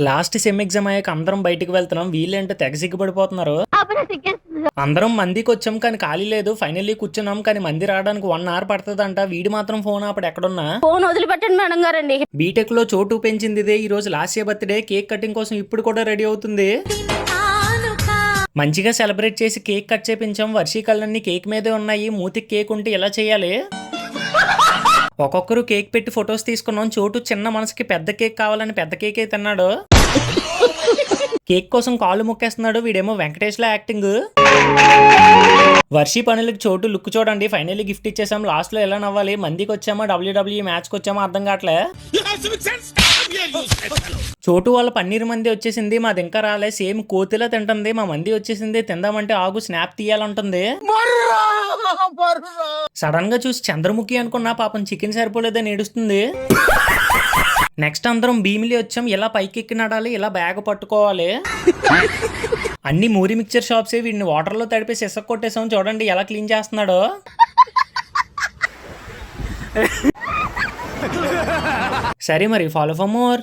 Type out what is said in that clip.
Last sem exam అయ్యాక అందరం బయటికి వెళ్తున్నాం. వీళ్ళేంటో తెగ సిగ్గుపడిపోతున్నారు. అందరం మందికి వచ్చాం కానీ ఖాళీ లేదు. ఫైనల్లీ కూర్చున్నాం కానీ మంది రావడానికి 1 hour పడుతుందంట. వీడి మాత్రం ఫోన్ అప్పుడు ఎక్కడున్నా ఫోన్ వదిలిపెట్టండి మేడం గారండి. బీటెక్ లో చోటు పెంచింది ఇదే. ఈ రోజు last year birthday. Cake cutting కోసం ఇప్పుడు కూడా రెడీ అవుతుంది. మంచిగా సెలబ్రేట్ చేసి కేక్ కట్ చేపించాం. వర్షీకళ్ళన్నీ కేక్ మీదే ఉన్నాయి. మూతికి కేక్ ఉంటే ఎలా చేయాలి? ఒక్కొక్కరు కేక్ పెట్టి ఫొటోస్ తీసుకున్నాం. చోటు చిన్న మనసుకి పెద్ద కేక్ కావాలని పెద్ద కేకే తిన్నాడు. కేక్ కోసం కాళ్ళు ముక్కేస్తున్నాడు. వీడేమో వెంకటేష్ లా యాక్టింగ్. వర్షి పనులకి చోటు లుక్ చూడండి. ఫైనల్లీ గిఫ్ట్ ఇచ్చేసాం. లాస్ట్ లో ఎలా నవ్వాలి? మందికి వచ్చామా WWE మ్యాచ్కి వచ్చామా అర్థం కావట్లే. చోటు వాళ్ళ పన్నీర్ మంది వచ్చేసింది. మాది ఇంకా రాలే. సేమ్ కోతిలా తింటుంది. మా మంది వచ్చేసింది. తిందామంటే ఆగు స్నాప్ తీయాలంటుంది. సడన్ గా చూసి చంద్రముఖి అనుకున్నా. పాపం చికెన్ సరిపోలేదని ఏడుస్తుంది. నెక్స్ట్ అందరం భీమిలి వచ్చాం. ఇలా పైకి ఎక్కి నడాలి. ఇలా బ్యాగ్ పట్టుకోవాలి. అన్ని మూరి మిక్చర్ షాప్స్. వీడిని వాటర్ లో తడిపేసి ఇసుక కొట్టేసాం. చూడండి ఎలా క్లీన్ చేస్తున్నాడో. సరే మరి ఫాలో ఫర్ మోర్.